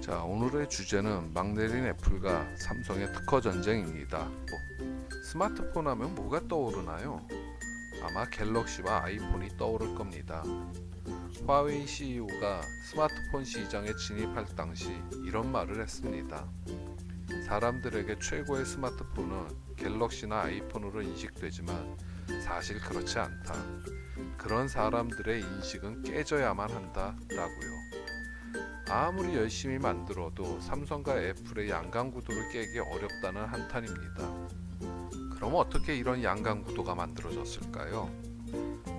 자, 오늘의 주제는 막 내린 애플과 삼성의 특허 전쟁입니다. 스마트폰 하면 뭐가 떠오르나요? 아마 갤럭시와 아이폰이 떠오를 겁니다. 화웨이 CEO가 스마트폰 시장에 진입할 당시 이런 말을 했습니다. 사람들에게 최고의 스마트폰은 갤럭시나 아이폰으로 인식되지만 사실 그렇지 않다. 그런 사람들의 인식은 깨져야만 한다 라고요. 아무리 열심히 만들어도 삼성과 애플의 양강구도를 깨기 어렵다는 한탄입니다. 그럼 어떻게 이런 양강구도가 만들어졌을까요?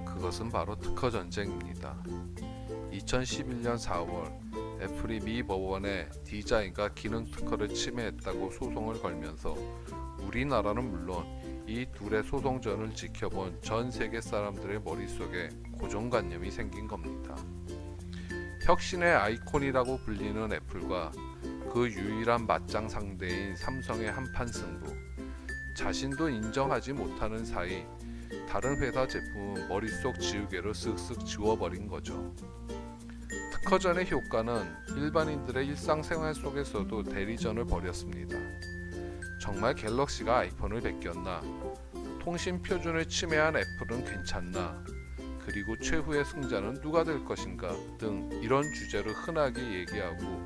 그것은 바로 특허 전쟁입니다. 2011년 4월 애플이 미 법원에 디자인과 기능 특허를 침해했다고 소송을 걸면서 우리나라는 물론 이 둘의 소송전을 지켜본 전 세계 사람들의 머릿속에 고정관념이 생긴 겁니다. 혁신의 아이콘이라고 불리는 애플과 그 유일한 맞짱 상대인 삼성의 한판 승부, 자신도 인정하지 못하는 사이 다른 회사 제품은 머릿속 지우개로 쓱쓱 지워버린 거죠. 특허전의 효과는 일반인들의 일상생활 속에서도 대리전을 벌였습니다. 정말 갤럭시가 아이폰을 베꼈나? 통신 표준을 침해한 애플은 괜찮나? 그리고 최후의 승자는 누가 될 것인가 등 이런 주제를 흔하게 얘기하고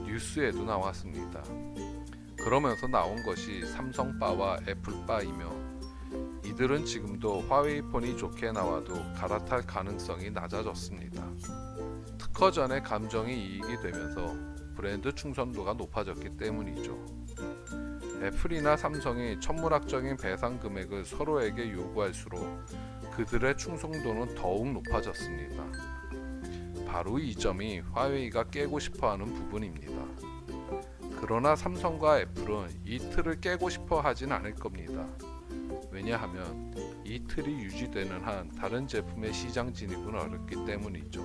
뉴스에도 나왔습니다. 그러면서 나온 것이 삼성바와 애플바이며 이들은 지금도 화웨이 폰이 좋게 나와도 갈아탈 가능성이 낮아졌습니다. 특허전의 감정이 이익이 되면서 브랜드 충성도가 높아졌기 때문이죠. 애플이나 삼성이 천문학적인 배상 금액을 서로에게 요구할수록 그들의 충성도는 더욱 높아졌습니다. 바로 이 점이 화웨이가 깨고 싶어하는 부분입니다. 그러나 삼성과 애플은 이 틀을 깨고 싶어 하진 않을 겁니다. 왜냐하면 이 틀이 유지되는 한 다른 제품의 시장 진입은 어렵기 때문이죠.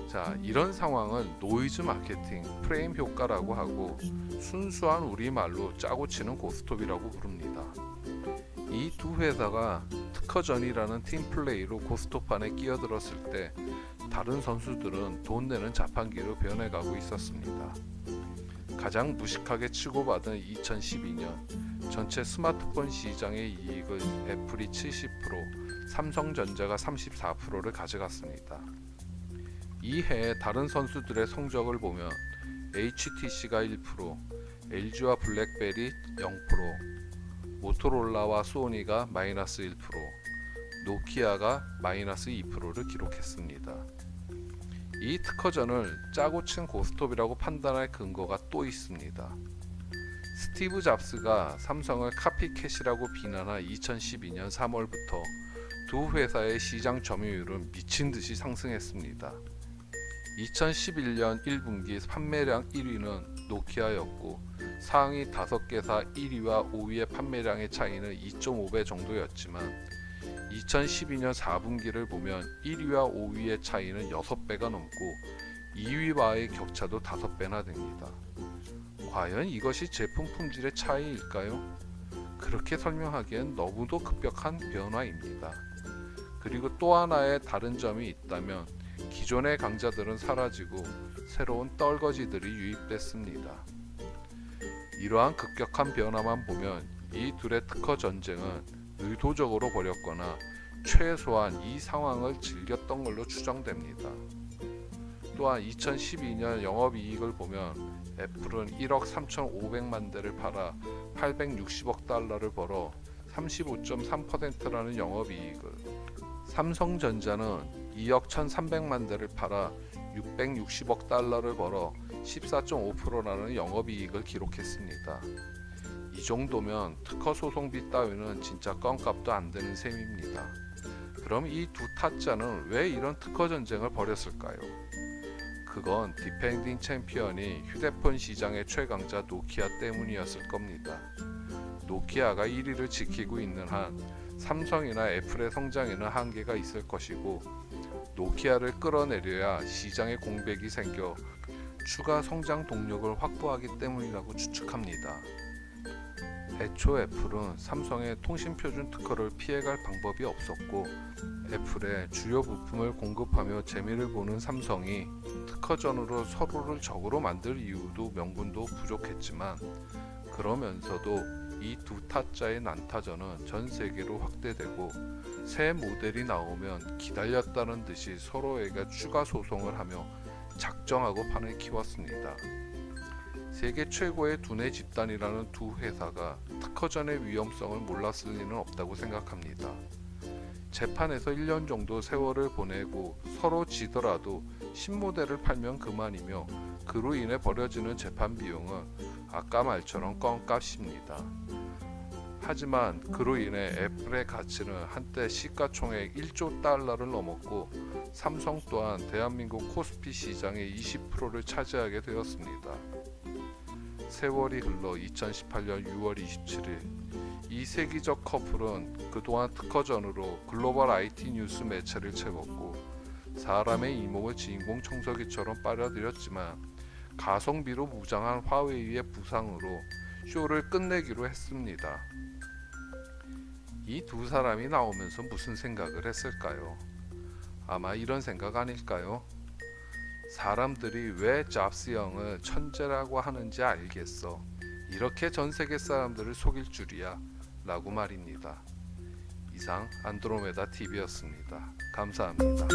자, 이런 상황을 노이즈 마케팅, 프레임 효과라고 하고 순수한 우리말로 짜고 치는 고스톱이라고 부릅니다. 이 두 회사가 특허전이라는 팀플레이로 고스톱판에 끼어들었을 때 다른 선수들은 돈 내는 자판기로 변해가고 있었습니다. 가장 무식하게 치고받은 2012년 전체 스마트폰 시장의 이익을 애플이 70%, 삼성전자가 34%를 가져갔습니다. 이 해에 다른 선수들의 성적을 보면 HTC가 1%, LG와 블랙베리 0%, 모토로라와 소니가 마이너스 1%, 노키아가 마이너스 2%를 기록했습니다. 이 특허전을 짜고 친 고스톱이라고 판단할 근거가 또 있습니다. 스티브 잡스가 삼성을 카피캣이라고 비난한 2012년 3월부터 두 회사의 시장 점유율은 미친 듯이 상승했습니다. 2011년 1분기 판매량 1위는 노키아였고 상위 5개사 1위와 5위의 판매량의 차이는 2.5배 정도였지만 2012년 4분기를 보면 1위와 5위의 차이는 6배가 넘고 2위와의 격차도 5배나 됩니다. 과연 이것이 제품 품질의 차이일까요? 그렇게 설명하기엔 너무도 급격한 변화입니다. 그리고 또 하나의 다른 점이 있다면 기존의 강자들은 사라지고 새로운 떨거지들이 유입됐습니다. 이러한 급격한 변화만 보면 이 둘의 특허 전쟁은 의도적으로 벌였거나 최소한 이 상황을 즐겼던 걸로 추정됩니다. 또한 2012년 영업이익을 보면 애플은 1억 3,500만 대를 팔아 860억 달러를 벌어 35.3%라는 영업이익을, 삼성전자는 2억 1,300만 대를 팔아 660억 달러를 벌어 14.5%라는 영업이익을 기록했습니다. 이 정도면 특허 소송비 따위는 진짜 껌값도 안 되는 셈입니다. 그럼 이 두 타짜는 왜 이런 특허 전쟁을 벌였을까요? 그건 디펜딩 챔피언이 휴대폰 시장의 최강자 노키아 때문이었을 겁니다. 노키아가 1위를 지키고 있는 한 삼성이나 애플의 성장에는 한계가 있을 것이고 노키아를 끌어내려야 시장에 공백이 생겨 추가 성장 동력을 확보하기 때문이라고 추측합니다. 애초 애플은 삼성의 통신표준 특허를 피해갈 방법이 없었고, 애플의 주요 부품을 공급하며 재미를 보는 삼성이 특허전으로 서로를 적으로 만들 이유도 명분도 부족했지만, 그러면서도 이 두 타짜의 난타전은 전 세계로 확대되고 새 모델이 나오면 기다렸다는 듯이 서로에게 추가 소송을 하며 작정하고 판을 키웠습니다. 세계 최고의 두뇌 집단이라는 두 회사가 특허전의 위험성을 몰랐을 리는 없다고 생각합니다. 재판에서 1년 정도 세월을 보내고 서로 지더라도 신모델을 팔면 그만이며, 그로 인해 벌어지는 재판 비용은 아까 말처럼 껌값입니다. 하지만 그로 인해 애플의 가치는 한때 시가총액 1조 달러를 넘었고, 삼성 또한 대한민국 코스피 시장의 20%를 차지하게 되었습니다. 세월이 흘러 2018년 6월 27일, 이 세기적 커플은 그동안 특허전으로 글로벌 IT 뉴스 매체를 채웠고 사람의 이목을 주인공 청소기처럼 빨아들였지만, 가성비로 무장한 화웨이의 부상으로 쇼를 끝내기로 했습니다. 이 두 사람이 나오면서 무슨 생각을 했을까요? 아마 이런 생각 아닐까요? 사람들이 왜 잡스 형을 천재라고 하는지 알겠어. 이렇게 전 세계 사람들을 속일 줄이야. 라고 말입니다. 이상 안드로메다 TV였습니다. 감사합니다.